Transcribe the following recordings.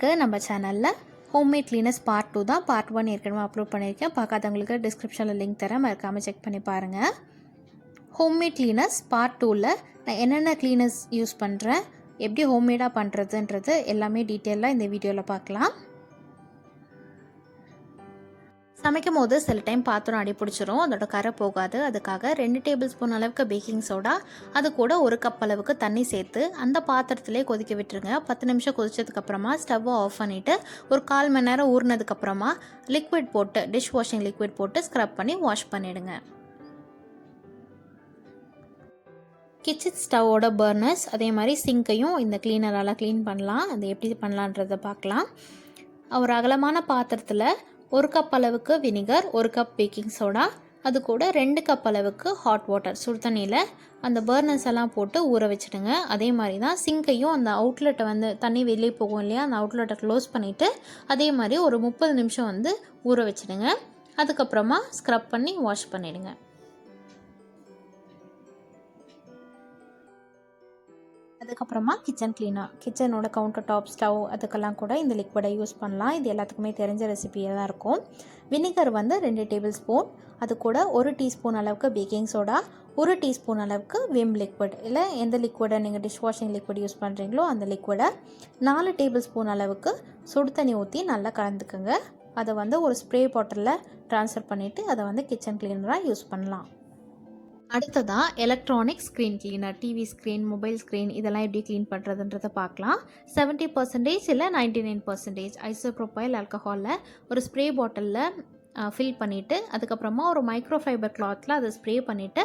இன்றைக்கு நம்ம சேனலில் ஹோம்மேட் கிளீனர்ஸ் பார்ட் 2 தான். பார்ட் 1 ஏற்கனவே அப்லோட் பண்ணியிருக்கேன். பார்க்காதவங்களுக்கு டிஸ்கிரிப்ஷனில் லிங்க் தரேன், மறக்காமல் செக் பண்ணி பாருங்கள். ஹோம்மேட் கிளீனர்ஸ் பார்ட் 2ல் நான் என்னென்ன கிளீனர்ஸ் யூஸ் பண்ணுறேன், எப்படி ஹோம்மேடாக பண்ணுறதுன்றது எல்லாமே டீட்டெயிலாக இந்த வீடியோவில் பார்க்கலாம். சமைக்கும் போது சில டைம் பாத்திரம் அடி பிடிச்சிரும், அதோட கரை போகாது. அதுக்காக 2 டேபிள் ஸ்பூன் அளவுக்கு பேக்கிங் சோடா, அது கூட 1 கப் அளவுக்கு தண்ணி சேர்த்து அந்த பாத்திரத்திலே கொதிக்க விட்டுருங்க. 10 நிமிஷம் கொதிச்சதுக்கப்புறமா ஸ்டவ்வை ஆஃப் பண்ணிவிட்டு ஒரு 1/4 மணி நேரம் ஊறினதுக்கப்புறமா லிக்விட் போட்டு, டிஷ் வாஷிங் லிக்விட் போட்டு ஸ்க்ரப் பண்ணி வாஷ் பண்ணிவிடுங்க. கிச்சன் ஸ்டவ்வோட பர்னர்ஸ் அதே மாதிரி சிங்கையும் இந்த கிளீனரால் க்ளீன் பண்ணலாம். அது எப்படி பண்ணலான்றதை பார்க்கலாம். ஒரு அகலமான பாத்திரத்தில் 1 கப் அளவுக்கு வினிகர், 1 கப் பேக்கிங் சோடா, அது கூட 2 கப் அளவுக்கு ஹாட் வாட்டர் சுடு தண்ணியில் அந்த பர்னர்ஸ் எல்லாம் போட்டு ஊற வச்சுடுங்க. அதே மாதிரி தான் சிங்கையும் அந்த அவுட்லெட்டை தண்ணி வெளியே போகும் இல்லையா, அந்த அவுட்லெட்டை க்ளோஸ் பண்ணிவிட்டு அதே மாதிரி ஒரு 30 நிமிஷம் ஊற வச்சுடுங்க. அதுக்கப்புறமா ஸ்க்ரப் பண்ணி வாஷ் பண்ணிவிடுங்க. அதுக்கப்புறமா கிச்சன் கிளீனர், கிச்சனோட கவுண்டர் டாப், ஸ்டவ் அதுக்கெல்லாம் கூட இந்த லிக்விடை யூஸ் பண்ணலாம். இது எல்லாத்துக்குமே தெரிஞ்ச ரெசிபியாக தான் இருக்கும். வினிகர் 2 டேபிள் ஸ்பூன், அது கூட 1 டீஸ்பூன் அளவுக்கு பேக்கிங் சோடா, 1 டீஸ்பூன் அளவுக்கு விம் லிக்விட், இல்லை எந்த லிக்விடை நீங்கள் டிஷ் வாஷிங் லிக்விட் யூஸ் பண்ணுறீங்களோ அந்த லிக்விடை 4 டேபிள் ஸ்பூன் அளவுக்கு சுடு தண்ணி ஊற்றி நல்லா கலந்துக்குங்க. அதை ஒரு ஸ்ப்ரே பாட்டிலில் ட்ரான்ஸ்ஃபர் பண்ணிவிட்டு அதை கிச்சன் கிளீனராக யூஸ் பண்ணலாம். அடுத்ததாக electronic screen cleaner, TV screen, mobile screen இதெல்லாம் எப்படி க்ளீன் பண்ணுறதுன்றதை பார்க்கலாம். 70% இல்லை 99% ஐசோப்ரோபைல் ஆல்கஹாலில் ஒரு ஸ்ப்ரே பாட்டிலில் ஃபில் பண்ணிவிட்டு அதுக்கப்புறமா ஒரு மைக்ரோஃபைபர் கிளாத்தில் அதை ஸ்ப்ரே பண்ணிவிட்டு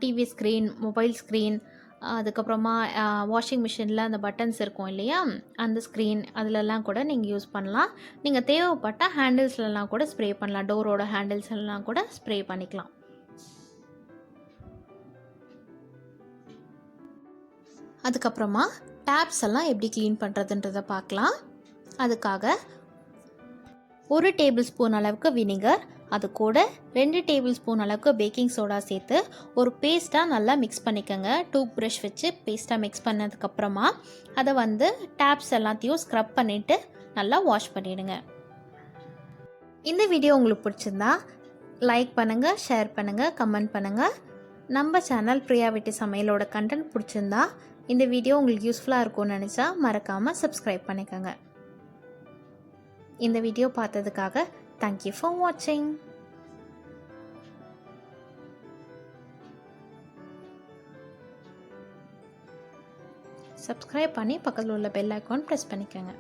டிவி ஸ்க்ரீன், மொபைல் ஸ்க்ரீன், அதுக்கப்புறமா வாஷிங் மிஷினில் அந்த பட்டன்ஸ் இருக்கும் இல்லையா, அந்த ஸ்க்ரீன் அதிலெல்லாம் கூட நீங்கள் யூஸ் பண்ணலாம். நீங்கள் தேவைப்பட்ட ஹேண்டில்ஸ்லாம் கூட ஸ்ப்ரே பண்ணலாம். டோரோட ஹேண்டில்ஸ்லாம் கூட ஸ்ப்ரே பண்ணிக்கலாம். அதுக்கப்புறமா டேப்ஸ் எல்லாம் எப்படி க்ளீன் பண்ணுறதுன்றதை பார்க்கலாம். அதுக்காக 1 டேபிள் ஸ்பூன் அளவுக்கு வினிகர், அது கூட 2 டேபிள் ஸ்பூன் அளவுக்கு பேக்கிங் சோடா சேர்த்து ஒரு பேஸ்ட்டாக நல்லா மிக்ஸ் பண்ணிக்கோங்க. டூத் ப்ரஷ் வச்சு பேஸ்ட்டாக மிக்ஸ் பண்ணதுக்கப்புறமா அதை டேப்ஸ் எல்லாத்தையும் ஸ்க்ரப் பண்ணிவிட்டு நல்லா வாஷ் பண்ணிவிடுங்க. இந்த வீடியோ உங்களுக்கு பிடிச்சிருந்தா லைக் பண்ணுங்கள், ஷேர் பண்ணுங்கள், கமெண்ட் பண்ணுங்கள். நம்ம சேனல் பிரியா வீட்டு சமையலோட கண்டென்ட் பிடிச்சிருந்தா இந்த வீடியோ உங்களுக்கு யூஸ்ஃபுல்லாக இருக்கும்னு நினச்சா மறக்காமல் சப்ஸ்கிரைப் பண்ணிக்கோங்க. இந்த வீடியோ பார்த்ததுக்காக தேங்க்யூ ஃபார் வாட்சிங். சப்ஸ்கிரைப் பண்ணி பக்கத்தில் உள்ள பெல் ஐக்கான் ப்ரெஸ் பண்ணிக்கோங்க.